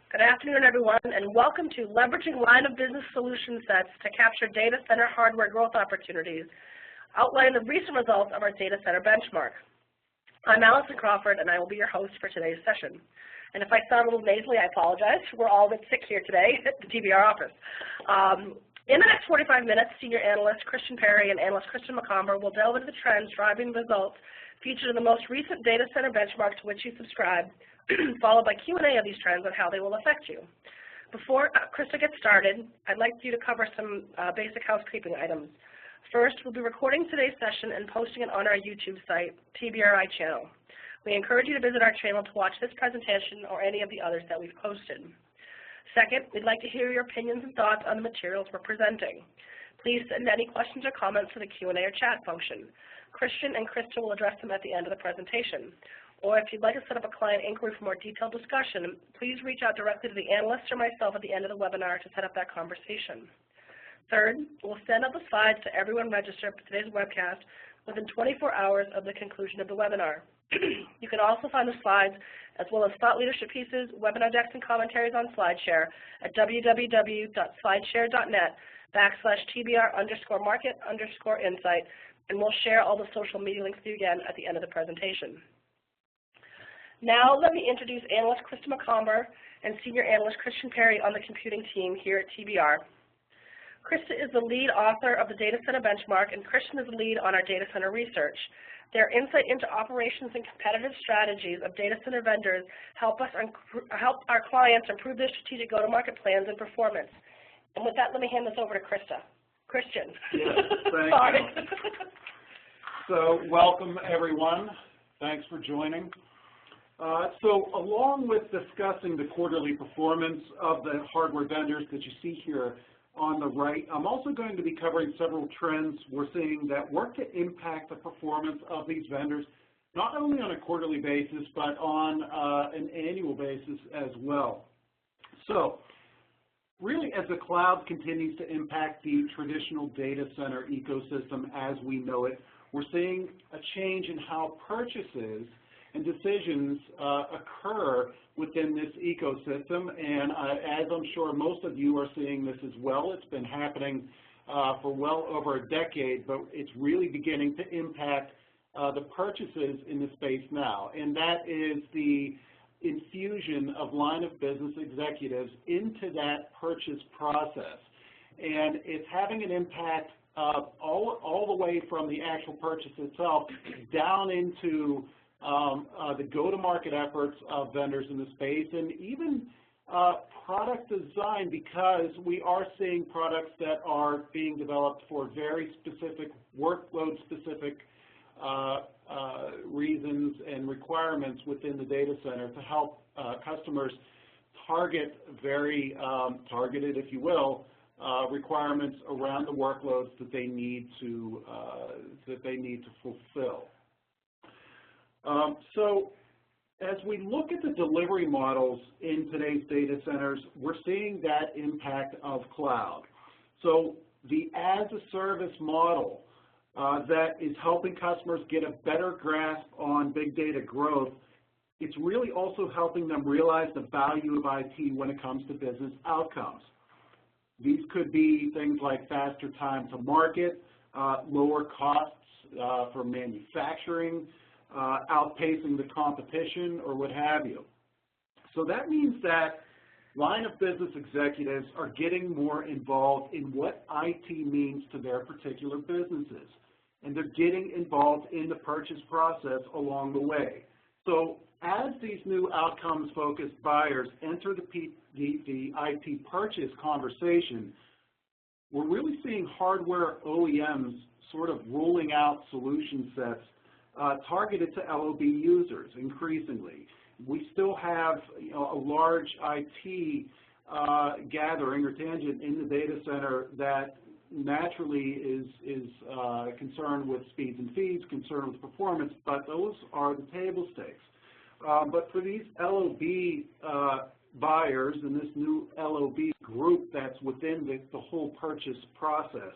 Good afternoon, everyone, and welcome to Leveraging Line of Business Solution Sets to Capture Data Center Hardware Growth Opportunities, outlining the recent results of our data center benchmark. I'm Allison Crawford, and I will be your host for today's session. And if I sound a little nasally, I apologize. We're all a bit sick here today at the TBR office. In the next 45 minutes, Senior Analyst Christian Perry and Analyst Kristen McComber will delve into the trends driving the results featured in the most recent data center benchmark to which you subscribe, followed by Q&A of these trends and how they will affect you. Before Krista gets started, I'd like you to cover some basic housekeeping items. First, we'll be recording today's session and posting it on our YouTube site, TBRI channel. We encourage you to visit our channel to watch this presentation or any of the others that we've posted. Second, we'd like to hear your opinions and thoughts on the materials we're presenting. Please send any questions or comments to the Q&A or chat function. Christian and Krista will address them at the end of the presentation. Or if you'd like to set up a client inquiry for more detailed discussion, please reach out directly to the analyst or myself at the end of the webinar to set up that conversation. Third, we'll send out the slides to everyone registered for today's webcast within 24 hours of the conclusion of the webinar. You can also find the slides as well as thought leadership pieces, webinar decks, and commentaries on SlideShare at www.slideshare.net/TBR_market_insight, and we'll share all the social media links with you again at the end of the presentation. Now let me introduce Analyst Krista McComber and Senior Analyst Christian Perry on the computing team here at TBR. Krista is the lead author of the Data Center Benchmark, and Christian is the lead on our data center research. Their insight into operations and competitive strategies of data center vendors help our clients improve their strategic go-to-market plans and performance. And with that, let me hand this over to Krista. Christian. Yes, thank Sorry. you. So welcome, everyone. Thanks for joining. So along with discussing the quarterly performance of the hardware vendors that you see here on the right, I'm also going to be covering several trends we're seeing that work to impact the performance of these vendors, not only on a quarterly basis, but on an annual basis as well. So really, as the cloud continues to impact the traditional data center ecosystem as we know it, we're seeing a change in how purchases and decisions occur within this ecosystem, and as I'm sure most of you are seeing this as well, it's been happening for well over a decade, but it's really beginning to impact the purchases in the space now, and that is the infusion of line of business executives into that purchase process. And it's having an impact all the way from the actual purchase itself down into the go-to-market efforts of vendors in the space, and even product design, because we are seeing products that are being developed for very specific, workload-specific reasons and requirements within the data center to help customers target very targeted, if you will, requirements around the workloads that they need to fulfill. So as we look at the delivery models in today's data centers, we're seeing that impact of cloud. So the as-a-service model that is helping customers get a better grasp on big data growth, it's really also helping them realize the value of IT when it comes to business outcomes. These could be things like faster time to market, lower costs for manufacturing, outpacing the competition, or what have you. So that means that line of business executives are getting more involved in what IT means to their particular businesses, and they're getting involved in the purchase process along the way. So as these new outcomes-focused buyers enter the IT purchase conversation, we're really seeing hardware OEMs sort of rolling out solution sets targeted to LOB users increasingly. We still have a large IT gathering or tangent in the data center that naturally is concerned with speeds and feeds, concerned with performance, but those are the table stakes. But for these LOB buyers and this new LOB group that's within the whole purchase process,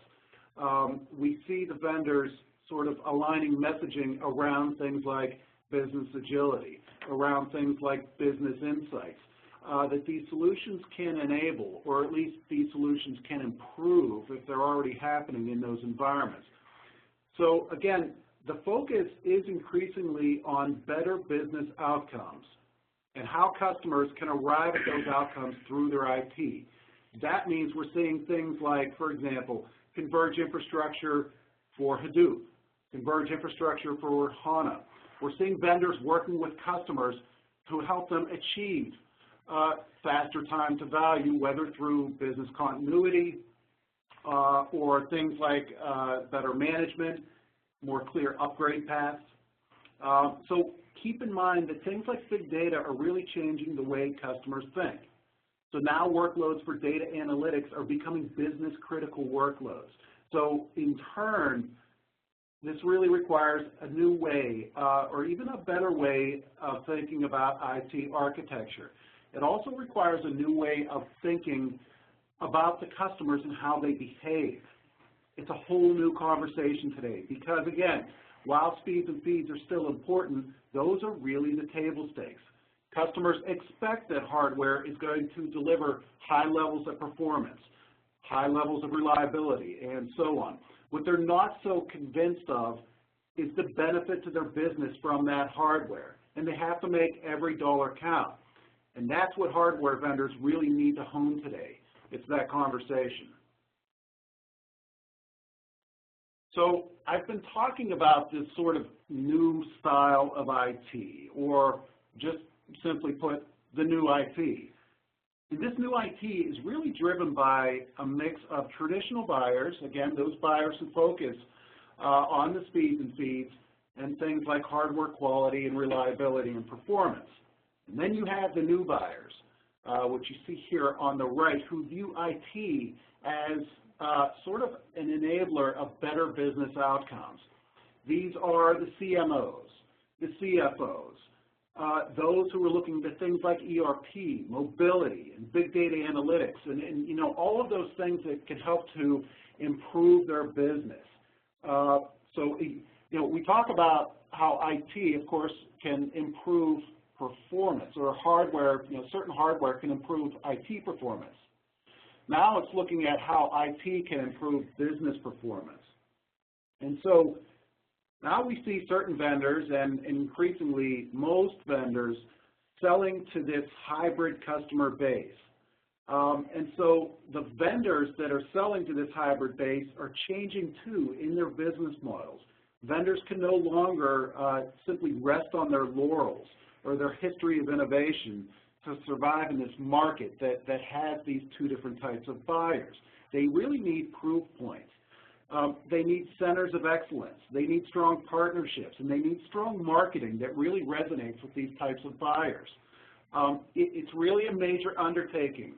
we see the vendors sort of aligning messaging around things like business agility, around things like business insights, that these solutions can enable, or at least these solutions can improve if they're already happening in those environments. So again, the focus is increasingly on better business outcomes and how customers can arrive at those outcomes through their IT. That means we're seeing things like, for example, converged infrastructure for Hadoop, converged infrastructure for HANA. We're seeing vendors working with customers to help them achieve faster time to value, whether through business continuity or things like better management, more clear upgrade paths. So keep in mind that things like big data are really changing the way customers think. So now workloads for data analytics are becoming business critical workloads. So in turn, this really requires a new way or even a better way of thinking about IT architecture. It also requires a new way of thinking about the customers and how they behave. It's a whole new conversation today because, again, while speeds and feeds are still important, those are really the table stakes. Customers expect that hardware is going to deliver high levels of performance, high levels of reliability, and so on. What they're not so convinced of is the benefit to their business from that hardware, and they have to make every dollar count. And that's what hardware vendors really need to hone today. It's that conversation. So I've been talking about this sort of new style of IT, or just simply put, the new IT. And this new IT is really driven by a mix of traditional buyers, again, those buyers who focus on the speeds and feeds, and things like hardware quality and reliability and performance. And then you have the new buyers, which you see here on the right, who view IT as sort of an enabler of better business outcomes. These are the CMOs, the CFOs, those who are looking at things like ERP, mobility, and big data analytics, and you know, all of those things that can help to improve their business. So you know, we talk about how IT, of course, can improve performance, or hardware, you know, certain hardware can improve IT performance. Now it's looking at how IT can improve business performance. And so now we see certain vendors, and increasingly most vendors, selling to this hybrid customer base. And so the vendors that are selling to this hybrid base are changing too in their business models. Vendors can no longer simply rest on their laurels or their history of innovation to survive in this market that has these two different types of buyers. They really need proof points. They need centers of excellence. They need strong partnerships, and they need strong marketing that really resonates with these types of buyers. It's really a major undertaking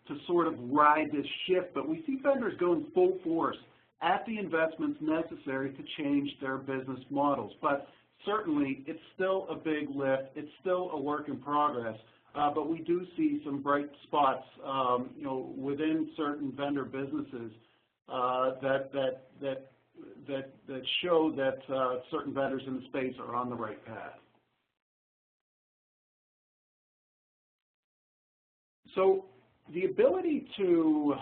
to sort of ride this shift, but we see vendors going full force at the investments necessary to change their business models. But certainly, it's still a big lift. It's still a work in progress. But we do see some bright spots, you know, within certain vendor businesses that show that certain vendors in the space are on the right path. So the ability to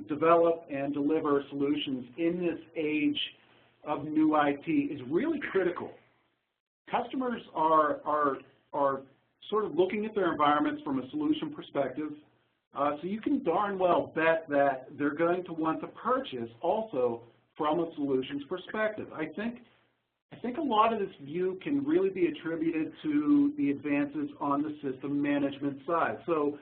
develop and deliver solutions in this age of new IT is really critical. Customers are sort of looking at their environments from a solution perspective, so you can darn well bet that they're going to want to purchase also from a solutions perspective. I think a lot of this view can really be attributed to the advances on the system management side. So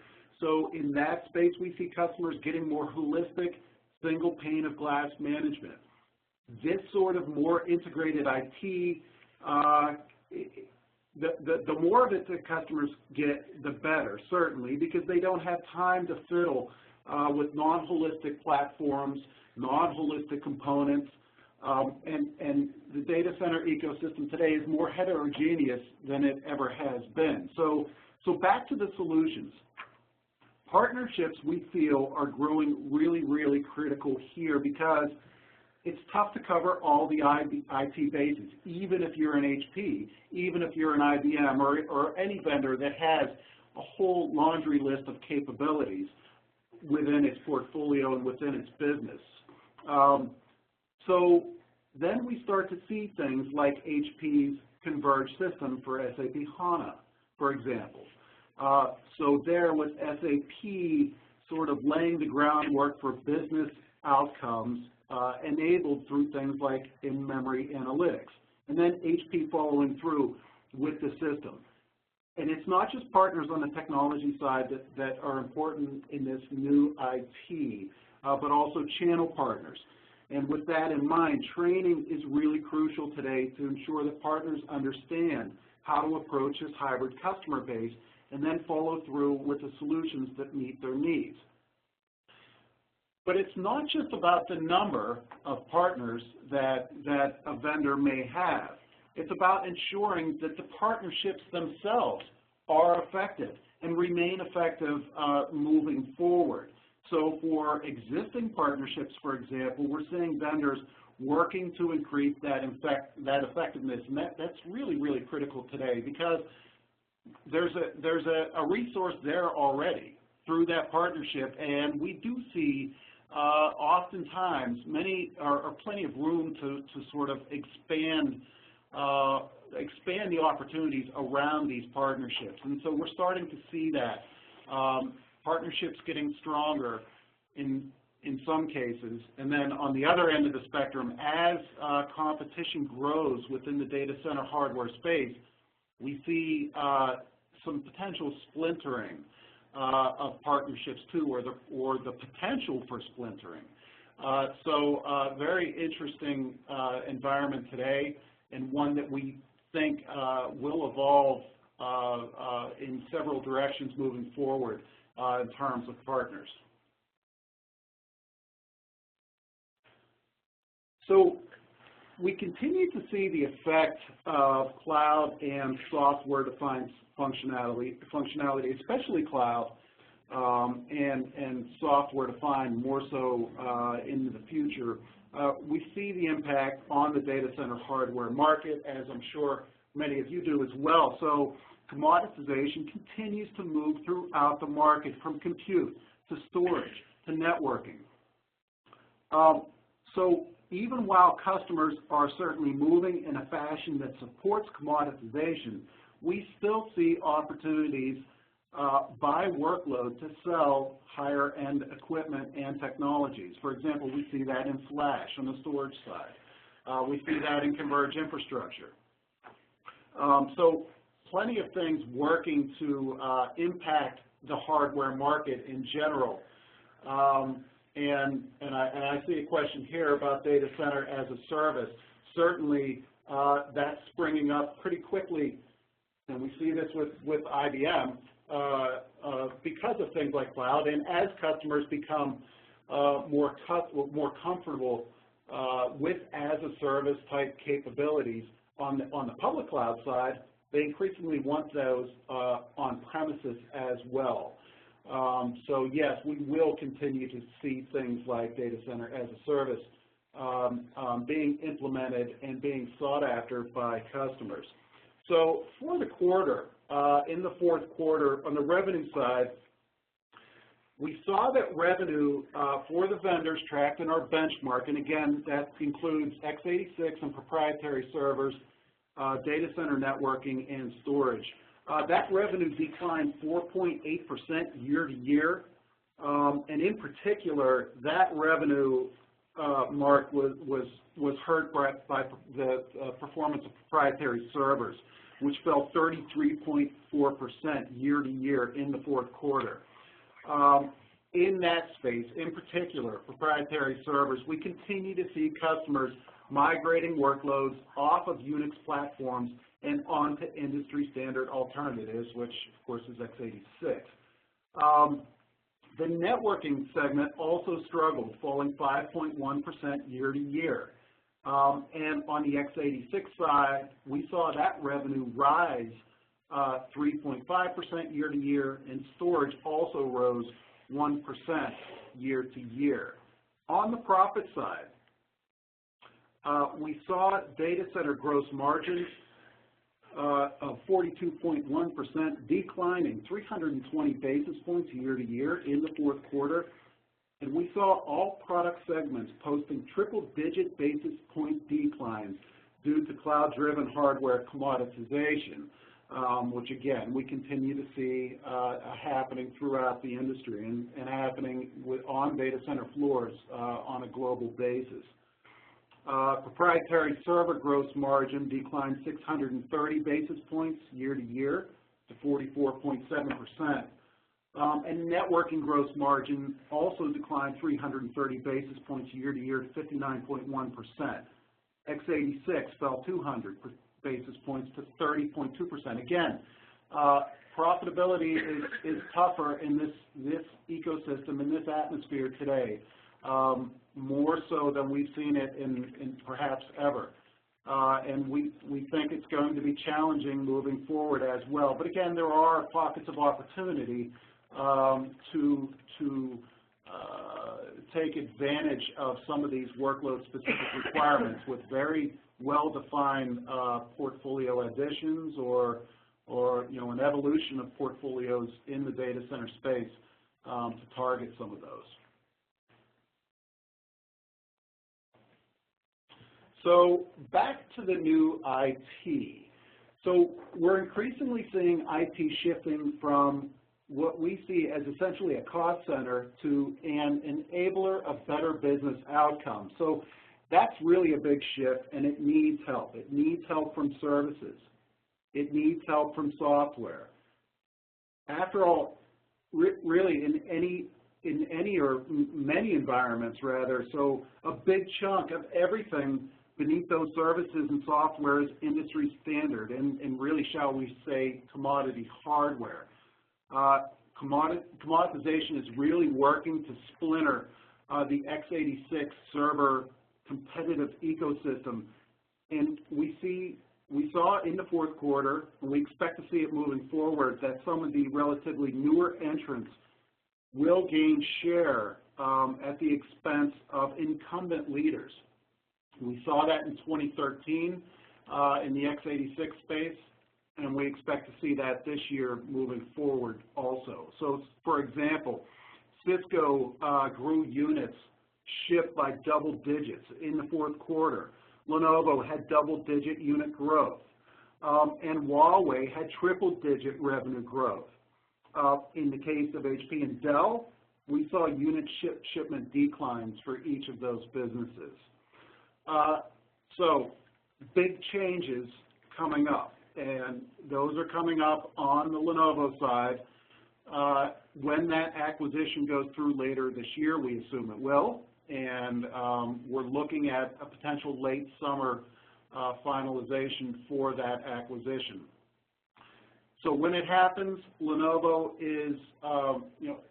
in that space, we see customers getting more holistic, single pane of glass management. This sort of more integrated IT, the more of it that customers get, the better, certainly, because they don't have time to fiddle with non-holistic platforms, non-holistic components, and the data center ecosystem today is more heterogeneous than it ever has been. So back to the solutions. Partnerships, we feel, are growing really, really critical here because it's tough to cover all the IT bases, even if you're an HP, even if you're an IBM or any vendor that has a whole laundry list of capabilities within its portfolio and within its business. So then we start to see things like HP's converged system for SAP HANA, for example. So there was SAP sort of laying the groundwork for business outcomes enabled through things like in-memory analytics. And then HP following through with the system. And it's not just partners on the technology side that are important in this new IT, but also channel partners. And with that in mind, training is really crucial today to ensure that partners understand how to approach this hybrid customer base and then follow through with the solutions that meet their needs. But it's not just about the number of partners that a vendor may have. It's about ensuring that the partnerships themselves are effective and remain effective moving forward. So for existing partnerships, for example, we're seeing vendors working to increase that effectiveness, and that's really, really critical today because there's a resource there already through that partnership, and we do see oftentimes plenty of room to sort of expand the opportunities around these partnerships. And so we're starting to see that. Partnerships getting stronger in some cases, and then on the other end of the spectrum, as competition grows within the data center hardware space, we see some potential splintering of partnerships too, or the potential for splintering. So very interesting environment today, and one that we think will evolve in several directions moving forward in terms of partners. So we continue to see the effect of cloud and software-defined functionality, especially cloud and software-defined more so in the future. We see the impact on the data center hardware market, as I'm sure many of you do as well. So commoditization continues to move throughout the market, from compute to storage to networking. So even while customers are certainly moving in a fashion that supports commoditization, we still see opportunities by workload to sell higher-end equipment and technologies. For example, we see that in flash on the storage side. We see that in converged infrastructure. So plenty of things working to impact the hardware market in general. And I see a question here about data center as a service. Certainly, that's springing up pretty quickly, and we see this with IBM because of things like cloud, and as customers become more comfortable with as-a-service type capabilities on the public cloud side, they increasingly want those on premises as well. So yes, we will continue to see things like data center as a service being implemented and being sought after by customers. So for the quarter, in the fourth quarter, on the revenue side, we saw that revenue for the vendors tracked in our benchmark, and again, that includes x86 and proprietary servers, data center networking, and storage. That revenue declined 4.8% year to year, and in particular, that revenue mark was hurt by the performance of proprietary servers, which fell 33.4% year to year in the fourth quarter. In that space, in particular, proprietary servers, we continue to see customers migrating workloads off of Unix platforms and onto industry standard alternatives, which of course is x86. The networking segment also struggled, falling 5.1% year to year. And on the x86 side, we saw that revenue rise 3.5% year to year, and storage also rose 1% year to year. On the profit side, we saw data center gross margins of 42.1%, declining 320 basis points year to year in the fourth quarter. And we saw all product segments posting triple-digit basis point declines due to cloud-driven hardware commoditization, which again, we continue to see happening throughout the industry and happening on data center floors on a global basis. Proprietary server gross margin declined 630 basis points year to year to 44.7%. And networking gross margin also declined 330 basis points year to year to 59.1%. x86 fell 200 basis points to 30.2%. Again, profitability is tougher in this ecosystem, in this atmosphere today, more so than we've seen it in perhaps ever. And we think it's going to be challenging moving forward as well. But again, there are pockets of opportunity to take advantage of some of these workload-specific requirements with very well-defined portfolio additions or an evolution of portfolios in the data center space to target some of those. So back to the new IT. So we're increasingly seeing IT shifting from what we see as essentially a cost center to an enabler of better business outcomes. So that's really a big shift, and it needs help. It needs help from services. It needs help from software. After all, really in any or many environments rather, so a big chunk of everything beneath those services and software is industry standard and really, shall we say, commodity hardware. Commoditization is really working to splinter the x86 server competitive ecosystem, and we saw in the fourth quarter, and we expect to see it moving forward, that some of the relatively newer entrants will gain share at the expense of incumbent leaders. We saw that in 2013 in the x86 space, and we expect to see that this year moving forward also. So, for example, Cisco grew units shipped by double digits in the fourth quarter. Lenovo had double-digit unit growth, and Huawei had triple-digit revenue growth. In the case of HP and Dell, we saw unit shipment declines for each of those businesses. So big changes coming up, and those are coming up on the Lenovo side. When that acquisition goes through later this year, we assume it will, and we're looking at a potential late summer finalization for that acquisition. So when it happens, Lenovo is,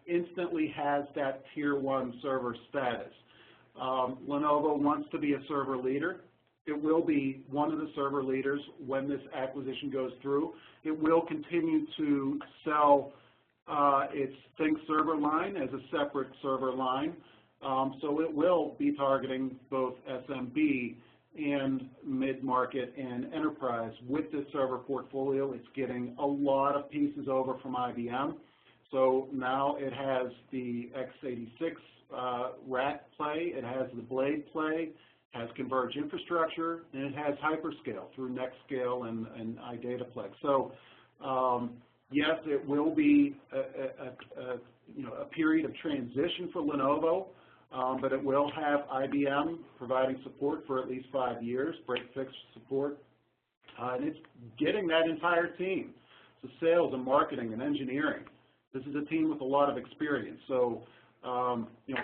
instantly has that tier 1 server status. Lenovo wants to be a server leader. It will be one of the server leaders when this acquisition goes through. It will continue to sell its ThinkServer line as a separate server line. So it will be targeting both SMB and mid-market and enterprise. With this server portfolio, it's getting a lot of pieces over from IBM. So now it has the x86 rack play, it has the blade play, has converged infrastructure, and it has hyperscale through NextScale and iDataPlex. So yes, it will be a period of transition for Lenovo, but it will have IBM providing support for at least 5 years, break-fix support, and it's getting that entire team. So sales and marketing and engineering. This is a team with a lot of experience. So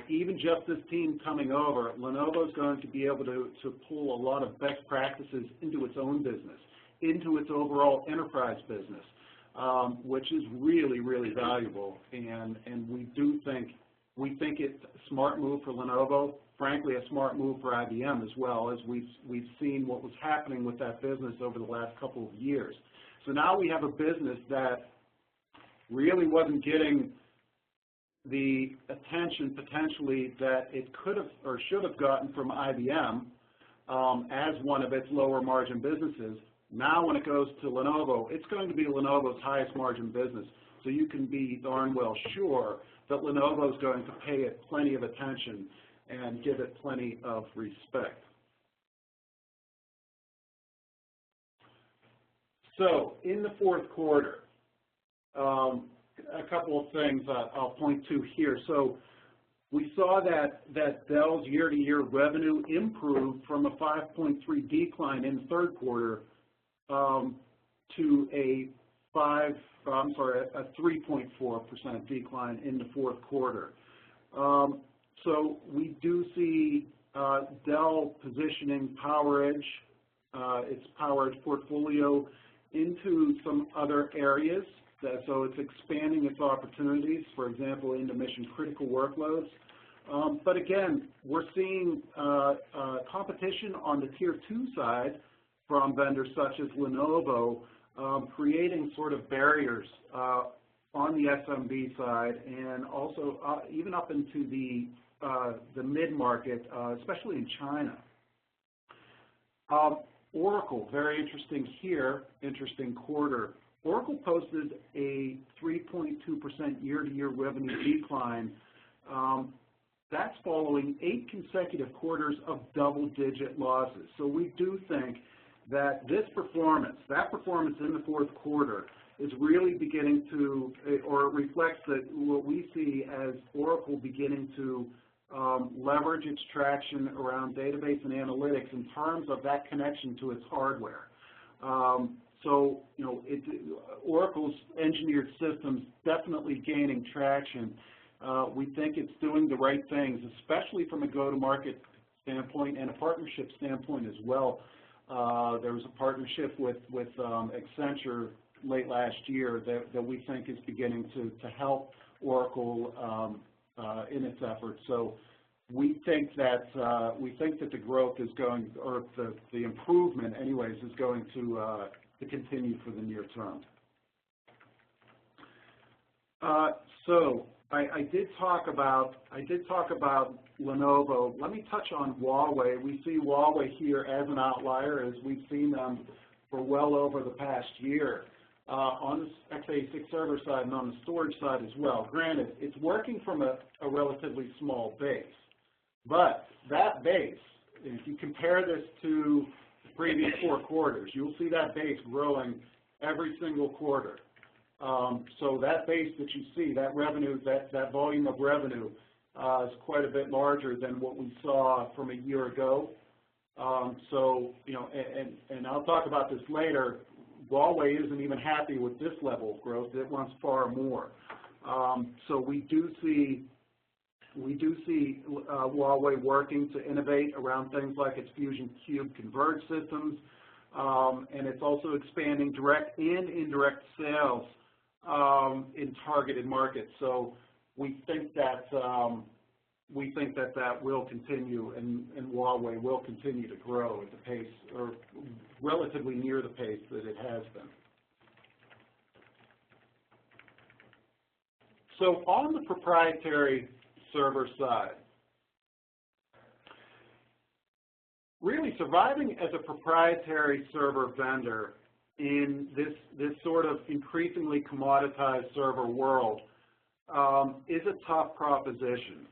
even just this team coming over, Lenovo is going to be able to pull a lot of best practices into its own business, into its overall enterprise business, which is really, really valuable. And we think it's a smart move for Lenovo, frankly a smart move for IBM as well, as we've seen what was happening with that business over the last couple of years. So now we have a business that really wasn't getting the attention potentially that it could have or should have gotten from IBM as one of its lower margin businesses, Now when it goes to Lenovo, it's going to be Lenovo's highest margin business. So you can be darn well sure that Lenovo is going to pay it plenty of attention and give it plenty of respect. So in the fourth quarter, a couple of things I'll point to here. So we saw that Dell's year-to-year revenue improved from a 5.3 decline in the third quarter to a 3.4% decline in the fourth quarter. So we do see Dell positioning PowerEdge, its PowerEdge portfolio, into some other areas. So it's expanding its opportunities, for example, into mission-critical workloads. But again, we're seeing competition on the Tier 2 side from vendors such as Lenovo, creating sort of barriers on the SMB side, and also even up into the mid-market, especially in China. Oracle, very interesting here, interesting quarter. Oracle posted a 3.2% year-to-year revenue decline. That's following 8 consecutive quarters of double-digit losses. So we do think that that performance in the fourth quarter is really beginning to, or it reflects that what we see as Oracle beginning to leverage its traction around database and analytics in terms of that connection to its hardware. So, Oracle's engineered systems definitely gaining traction. We think it's doing the right things, especially from a go-to-market standpoint and a partnership standpoint as well. There was a partnership with Accenture late last year that we think is beginning to help Oracle in its efforts. So we think that the growth is going, or the improvement, anyways, is going to continue for the near term. So I did talk about Lenovo. Let me touch on Huawei. We see Huawei here as an outlier, as we've seen them for well over the past year on the x86 server side and on the storage side as well. Granted, it's working from a relatively small base, but that base, if you compare this to the previous 4 quarters, you'll see that base growing every single quarter. So that base that you see, that revenue, that volume of revenue is quite a bit larger than what we saw from a year ago. So, and I'll talk about this later, Huawei isn't even happy with this level of growth. It wants far more. So we do see Huawei working to innovate around things like its Fusion Cube converged systems, and it's also expanding direct and indirect sales in targeted markets. So we think that that will continue, and Huawei will continue to grow at the pace, or relatively near the pace that it has been. So on the proprietary server side, really surviving as a proprietary server vendor in this sort of increasingly commoditized server world is a tough proposition.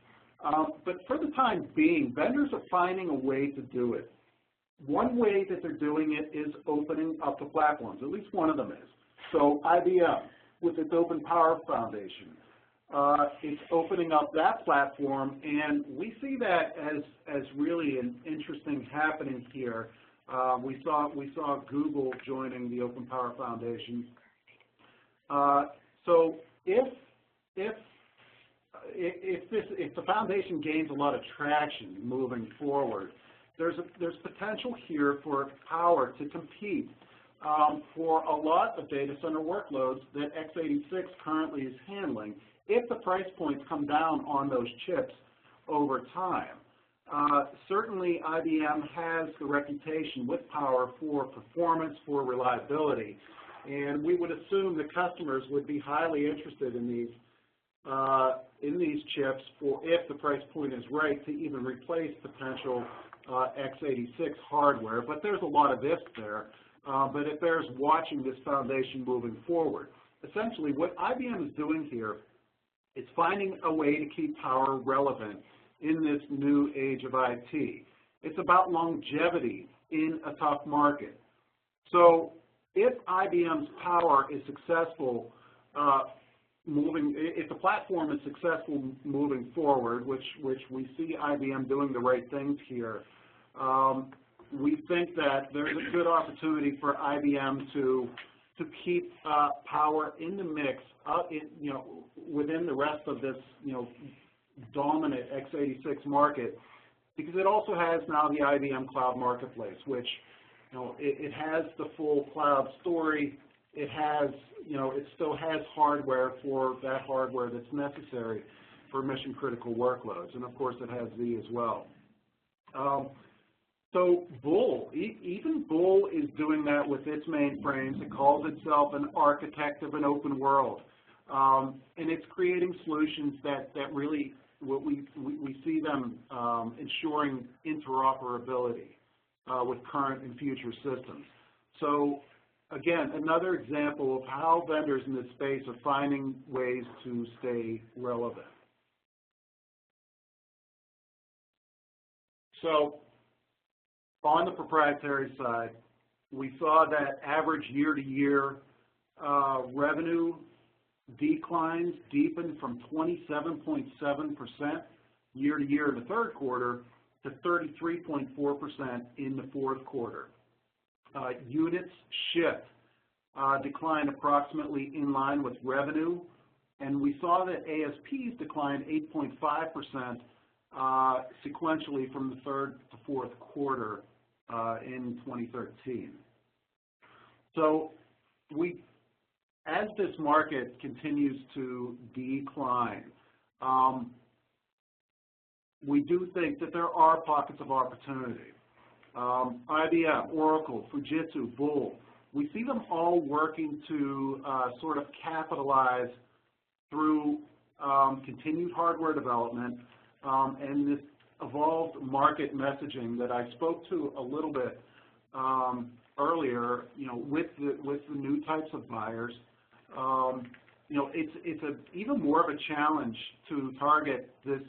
But for the time being, vendors are finding a way to do it. One way that they're doing it is opening up the platforms. At least one of them is. So IBM, with its Open Power Foundation, it's opening up that platform, and we see that as really an interesting happening here. We saw Google joining the Open Power Foundation. So if the foundation gains a lot of traction moving forward, there's potential here for Power to compete for a lot of data center workloads that x86 currently is handling, if the price points come down on those chips over time. Certainly IBM has the reputation with Power for performance, for reliability, and we would assume that customers would be highly interested in these chips for, if the price point is right, to even replace potential x86 hardware. But there's a lot of ifs there. but it bears watching this foundation moving forward. Essentially, what IBM is doing here is finding a way to keep power relevant in this new age of IT. It's about longevity in a tough market. So if IBM's power is successful if the platform is successful moving forward, which we see IBM doing the right things here, we think that there's a good opportunity for IBM to keep power in the mix, within the rest of this, dominant x86 market, because it also has now the IBM Cloud Marketplace, which, it has the full cloud story. It has, it still has hardware for that hardware that's necessary for mission-critical workloads, and of course it has Z as well. So Bull, even Bull is doing that with its mainframes. It calls itself an architect of an open world, and it's creating solutions that really, we see them ensuring interoperability with current and future systems. So again, another example of how vendors in this space are finding ways to stay relevant. So on the proprietary side, we saw that average year-to-year revenue declines deepened from 27.7% year-to-year in the third quarter to 33.4% in the fourth quarter. Units shipped declined approximately in line with revenue, and we saw that ASPs declined 8.5% sequentially from the third to fourth quarter in 2013. So as this market continues to decline, we do think that there are pockets of opportunity. IBM, Oracle, Fujitsu, Bull, we see them all working to sort of capitalize through continued hardware development and this evolved market messaging that I spoke to a little bit earlier, with the new types of buyers. It's even more of a challenge to target this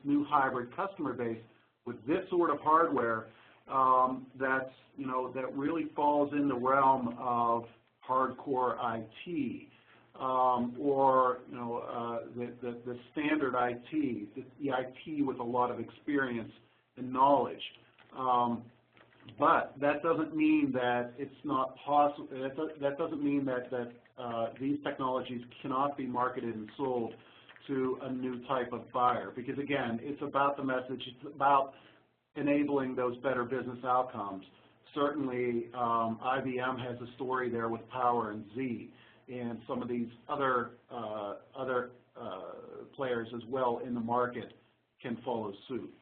new hybrid customer base with this sort of hardware that really falls in the realm of hardcore IT, or the standard IT, the IT with a lot of experience and knowledge. But that doesn't mean that it's not possible. That doesn't mean that these technologies cannot be marketed and sold to a new type of buyer. Because again, it's about the message. It's about enabling those better business outcomes. Certainly, IBM has a story there with Power and Z, and some of these other players as well in the market can follow suit.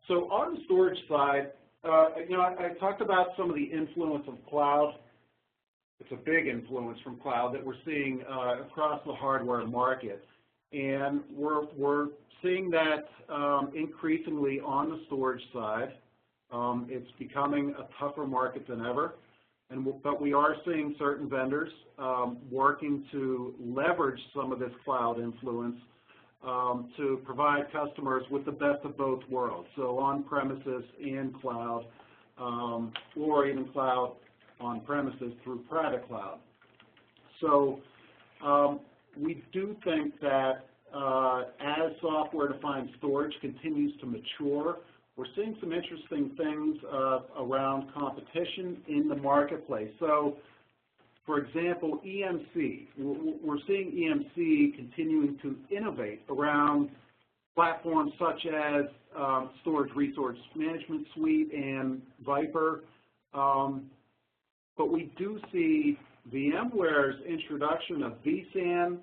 So on the storage side, I talked about some of the influence of cloud. It's a big influence from cloud that we're seeing across the hardware market. And we're seeing that increasingly on the storage side. It's becoming a tougher market than ever. But we are seeing certain vendors working to leverage some of this cloud influence to provide customers with the best of both worlds, so on-premises and cloud, or even cloud on-premises through private cloud. So we do think that as software-defined storage continues to mature, we're seeing some interesting things around competition in the marketplace. So, for example, EMC. We're seeing EMC continuing to innovate around platforms such as Storage Resource Management Suite and Viper. But we do see VMware's introduction of vSAN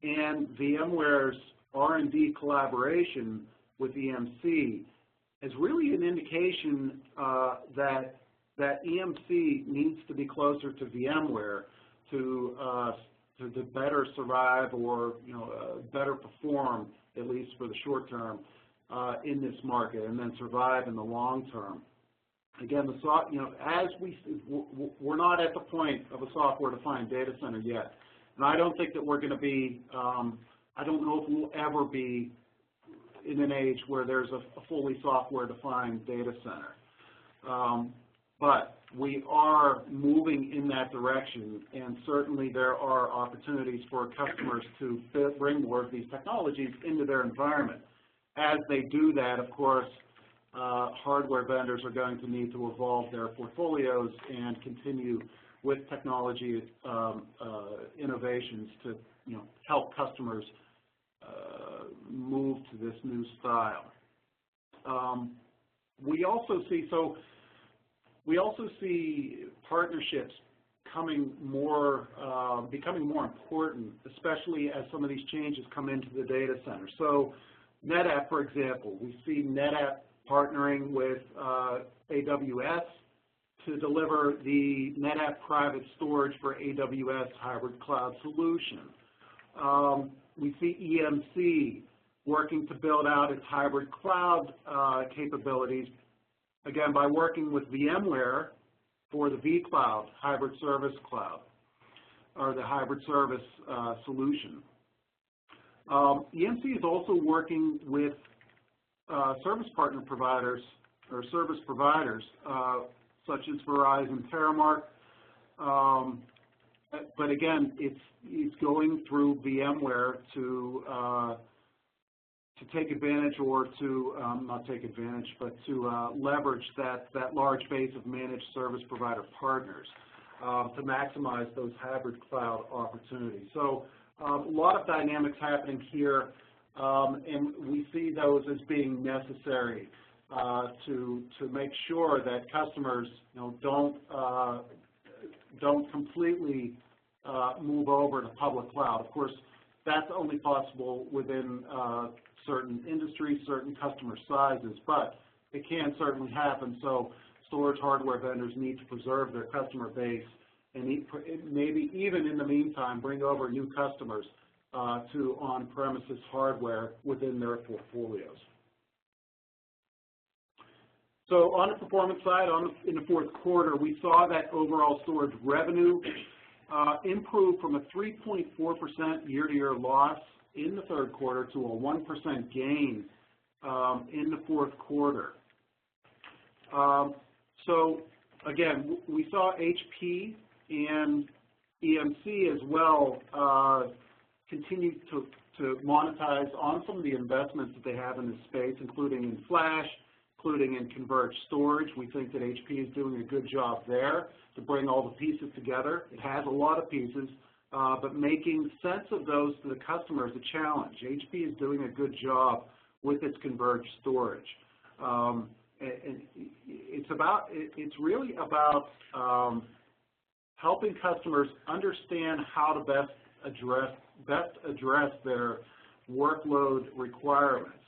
and VMware's R&D collaboration with EMC as really an indication that EMC needs to be closer to VMware to better survive or better perform, at least for the short term, in this market and then survive in the long term. Again, we're not at the point of a software-defined data center yet, and I don't think that we're going to be. I don't know if we'll ever be in an age where there's a fully software-defined data center. But we are moving in that direction, and certainly there are opportunities for customers to bring more of these technologies into their environment. As they do that, of course, hardware vendors are going to need to evolve their portfolios and continue with technology innovations to help customers move to this new style. We also see partnerships becoming more important, especially as some of these changes come into the data center. So NetApp, for example, we see NetApp partnering with AWS to deliver the NetApp private storage for AWS hybrid cloud solution. We see EMC working to build out its hybrid cloud capabilities, again, by working with VMware for the vCloud hybrid service cloud, or the hybrid service solution. EMC is also working with service partner providers, or service providers, such as Verizon, Terramark, but again, it's going through VMware to take advantage, or to not take advantage, but to leverage that large base of managed service provider partners to maximize those hybrid cloud opportunities. So a lot of dynamics happening here, and we see those as being necessary to make sure that customers don't completely move over to public cloud. Of course, that's only possible within certain industries, certain customer sizes, but it can certainly happen. So storage hardware vendors need to preserve their customer base, and maybe even in the meantime bring over new customers to on-premises hardware within their portfolios. So on the performance side, in the fourth quarter, we saw that overall storage revenue improved from a 3.4% year-to-year loss in the third quarter to a 1% gain in the fourth quarter. So again, we saw HP and EMC as well continue to monetize on some of the investments that they have in this space, including in flash, including in converged storage. We think that HP is doing a good job there to bring all the pieces together. It has a lot of pieces, but making sense of those to the customer is a challenge. HP is doing a good job with its converged storage. And it's really about helping customers understand how to best address their workload requirements.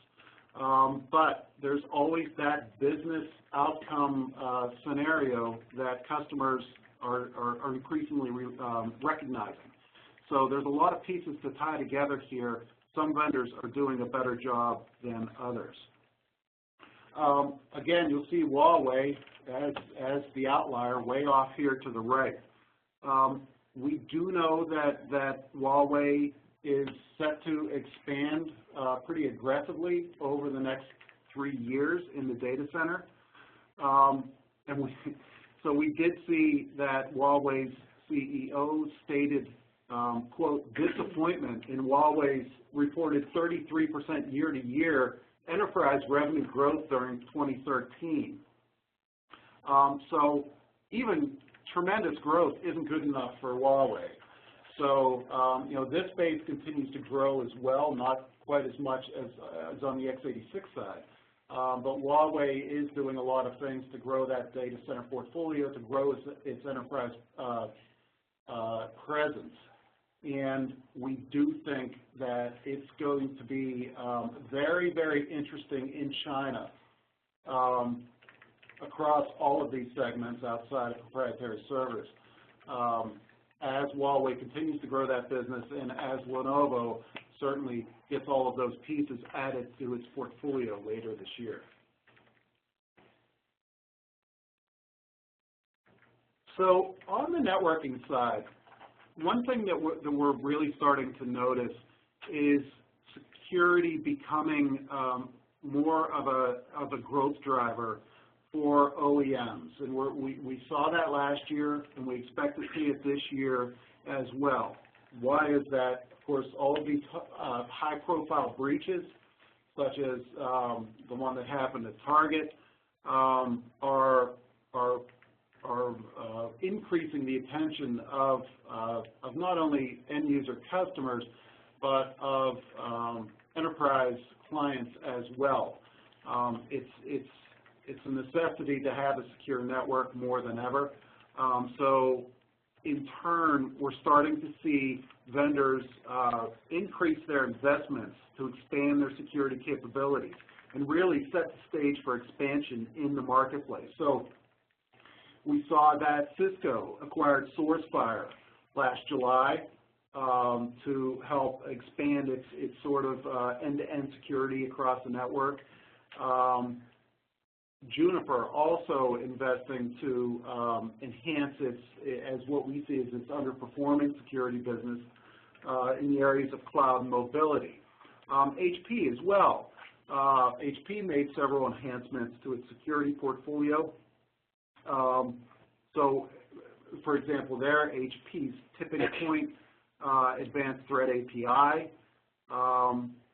But there's always that business outcome scenario that customers are increasingly recognizing. So there's a lot of pieces to tie together here. Some vendors are doing a better job than others. Again, you'll see Huawei as the outlier way off here to the right. We do know that Huawei is set to expand pretty aggressively over the next 3 years in the data center. So we did see that Huawei's CEO stated, quote, disappointment in Huawei's reported 33% year-to-year enterprise revenue growth during 2013. So even tremendous growth isn't good enough for Huawei. So this base continues to grow as well, not quite as much as on the x86 side. But Huawei is doing a lot of things to grow that data center portfolio, to grow its enterprise presence. And we do think that it's going to be very, very interesting in China across all of these segments outside of proprietary servers as Huawei continues to grow that business and as Lenovo certainly gets all of those pieces added to its portfolio later this year. So on the networking side, one thing that we're really starting to notice is security becoming more of a growth driver for OEMs. And we saw that last year, and we expect to see it this year as well. Why is that? Of course, all of these high-profile breaches, such as the one that happened at Target, are increasing the attention of not only end-user customers, but of enterprise clients as well. It's a necessity to have a secure network more than ever. So in turn, we're starting to see vendors increase their investments to expand their security capabilities and really set the stage for expansion in the marketplace. So we saw that Cisco acquired SourceFire last July to help expand its sort of end-to-end security across the network. Juniper also investing to enhance as what we see as its underperforming security business in the areas of cloud and mobility. HP as well. HP made several enhancements to its security portfolio. So, for example, there, HP's Tipping Point Advanced Threat API,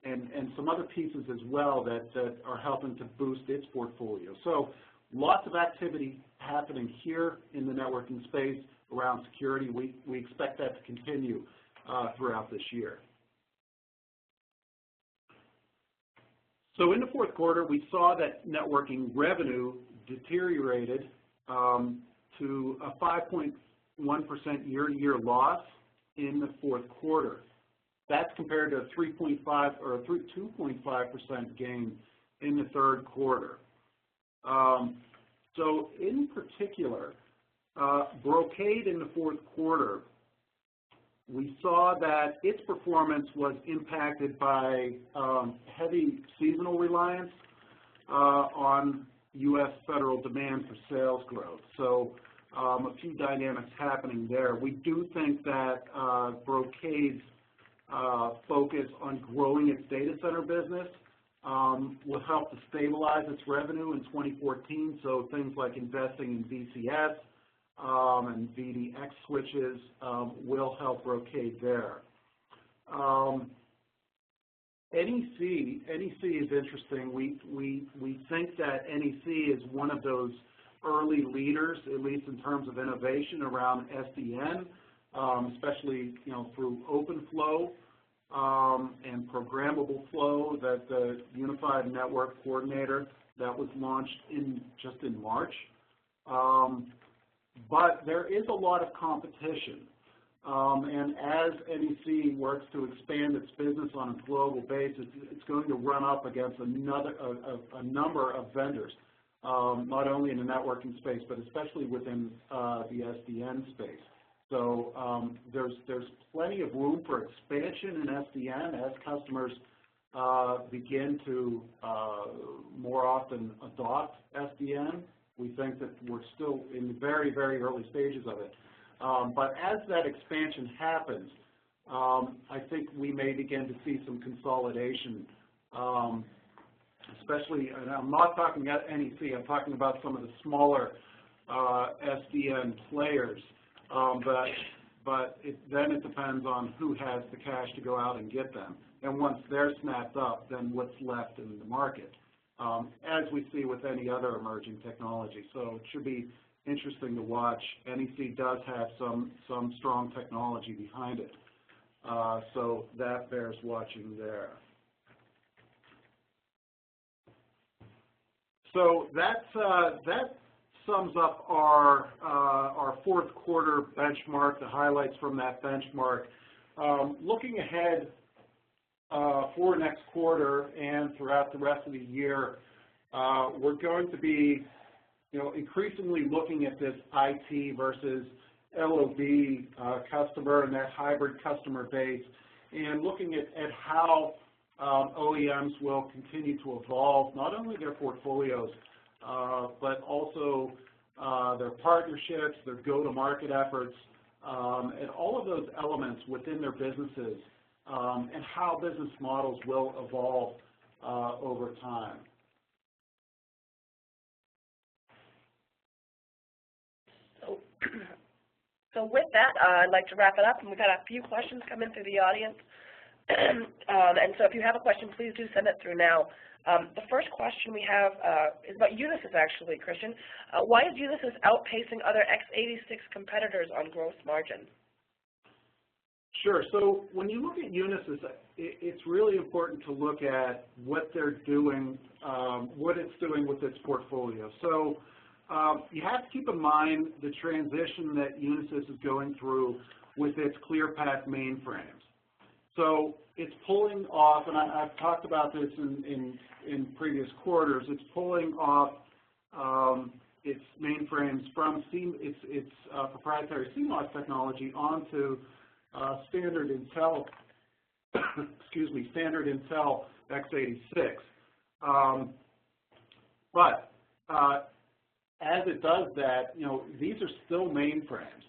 and some other pieces as well that are helping to boost its portfolio. So lots of activity happening here in the networking space around security. We expect that to continue throughout this year. So in the fourth quarter, we saw that networking revenue deteriorated to a 5.1% year-to-year loss in the fourth quarter. That's compared to a 3.5 or a 2.5% gain in the third quarter. So in particular, Brocade in the fourth quarter, we saw that its performance was impacted by heavy seasonal reliance on U.S. federal demand for sales growth. So a few dynamics happening there. We do think that Brocade's focus on growing its data center business will help to stabilize its revenue in 2014. So things like investing in VCS and VDX switches will help Brocade there. NEC is interesting. We think that NEC is one of those early leaders, at least in terms of innovation around SDN, especially through OpenFlow and programmable flow, that the Unified Network Coordinator that was launched just in March. But there is a lot of competition. And as NEC works to expand its business on a global basis, it's going to run up against a number of vendors, not only in the networking space, but especially within the SDN space. So there's plenty of room for expansion in SDN as customers begin to more often adopt SDN. We think that we're still in the very, very early stages of it. But as that expansion happens, I think we may begin to see some consolidation, especially, and I'm not talking about NEC, I'm talking about some of the smaller SDN players. But then it depends on who has the cash to go out and get them. And once they're snapped up, then what's left in the market, as we see with any other emerging technology. So it should be interesting to watch. NEC does have some strong technology behind it. So that bears watching there. So that sums up our fourth quarter benchmark, the highlights from that benchmark. Looking ahead for next quarter and throughout the rest of the year, we're going to be increasingly looking at this IT versus LOB customer and that hybrid customer base, and looking at how OEMs will continue to evolve not only their portfolios, but also their partnerships, their go-to-market efforts, and all of those elements within their businesses, and how business models will evolve over time. So with that, I'd like to wrap it up, and we've got a few questions coming through the audience. And so if you have a question, please do send it through now. The first question we have is about Unisys, actually, Christian. Why is Unisys outpacing other x86 competitors on gross margin? Sure. So when you look at Unisys, it's really important to look at what they're doing, what it's doing with its portfolio. So you have to keep in mind the transition that Unisys is going through with its ClearPath mainframes. So it's pulling off, and I've talked about this in previous quarters, it's pulling off its mainframes from its proprietary CMOS technology onto standard Intel, excuse me, standard Intel x86. But as it does that, these are still mainframes.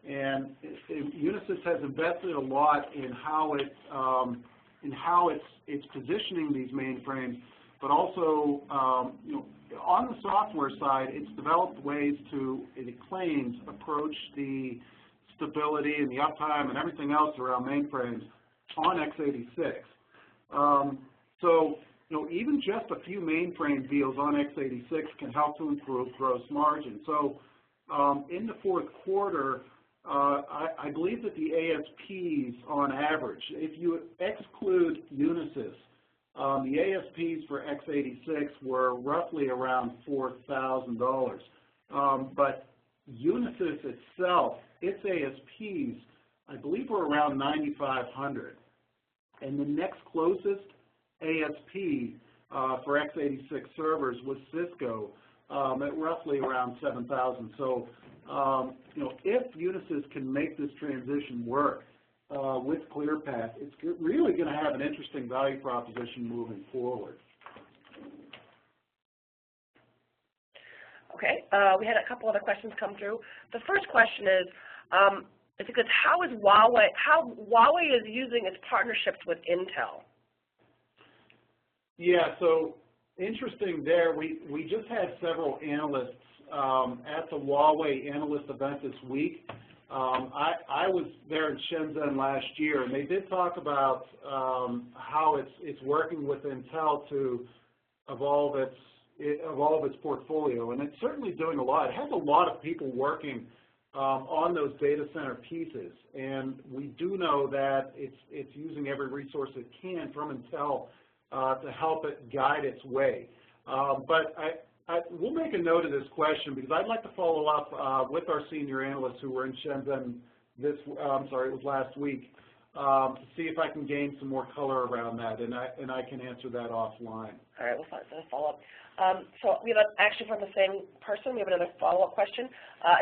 And Unisys has invested a lot in how it's positioning these mainframes, but also on the software side, it's developed ways to, it claims, approach the stability and the uptime and everything else around mainframes on x86. So even just a few mainframe deals on x86 can help to improve gross margin. So in the fourth quarter, I believe that the ASPs on average, if you exclude Unisys, the ASPs for x86 were roughly around $4,000. But Unisys itself, its ASPs, I believe were around $9,500. And the next closest ASP for x86 servers was Cisco at roughly around $7,000. So if Unisys can make this transition work with ClearPath, it's really going to have an interesting value proposition moving forward. Okay, we had a couple other questions come through. The first question is because how Huawei is using its partnerships with Intel? Yeah, so interesting there. We just had several analysts at the Huawei analyst event this week. I was there in Shenzhen last year, and they did talk about how it's working with Intel to evolve its portfolio, and it's certainly doing a lot. It has a lot of people working on those data center pieces, and we do know that it's using every resource it can from Intel to help it guide its way. But we'll make a note of this question because I'd like to follow up with our senior analysts who were in Shenzhen it was last week, to see if I can gain some more color around that, and I can answer that offline. All right, we'll follow up. So we have actually from the same person, we have another follow-up question.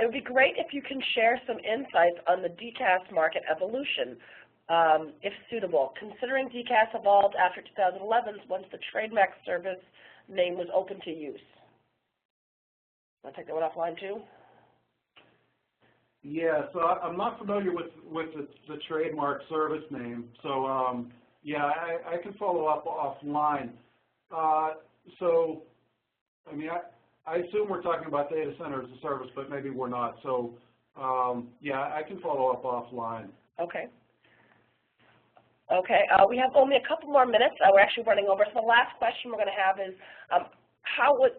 It would be great if you can share some insights on the DCAS market evolution, if suitable, considering DCAS evolved after 2011 once the trademark service name was open to use. Want to take that one offline too? Yeah, so I'm not familiar with the trademark service name, so yeah, I can follow up offline. So, I mean, I assume we're talking about data center as a service, but maybe we're not. So, yeah, I can follow up offline. Okay. Okay, we have only a couple more minutes. We're actually running over. So the last question we're going to have is, how was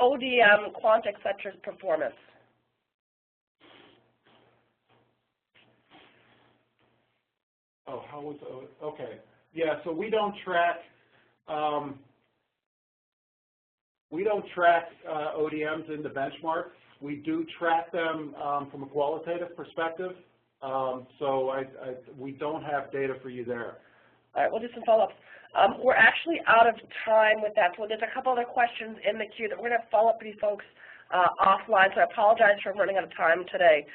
ODM Quantix Center's performance? Oh, how was okay? Yeah, so we don't track ODMs in the benchmark. We do track them from a qualitative perspective, so we don't have data for you there. All right, we'll do some follow-ups. We're actually out of time with that, so there's a couple other questions in the queue that we're going to follow up with you folks offline, so I apologize for running out of time today.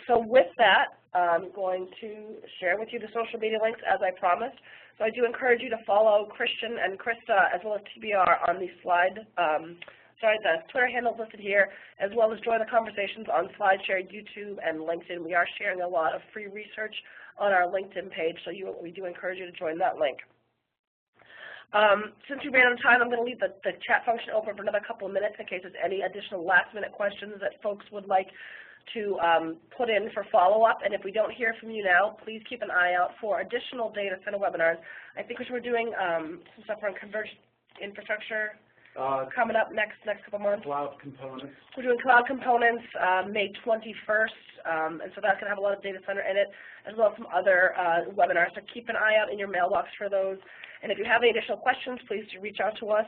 So with that, I'm going to share with you the social media links as I promised. So I do encourage you to follow Christian and Krista as well as TBR on the slide, the Twitter handles listed here, as well as join the conversations on SlideShare, YouTube, and LinkedIn. We are sharing a lot of free research on our LinkedIn page, so we do encourage you to join that link. Since we ran out of time, I'm going to leave the chat function open for another couple of minutes in case there's any additional last-minute questions that folks would like to put in for follow-up. And if we don't hear from you now, please keep an eye out for additional data center webinars. I think we're doing some stuff around converged infrastructure coming up next couple months. Cloud components. We're doing cloud components May 21st, and so that's going to have a lot of data center in it, as well as some other webinars. So keep an eye out in your mailbox for those. And if you have any additional questions, please reach out to us.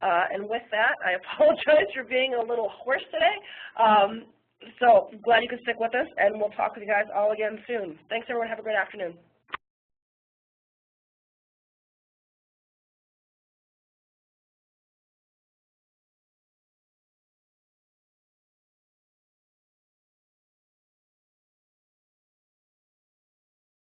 And with that, I apologize for being a little hoarse today. So I'm glad you could stick with us, and we'll talk with you guys all again soon. Thanks, everyone. Have a great afternoon.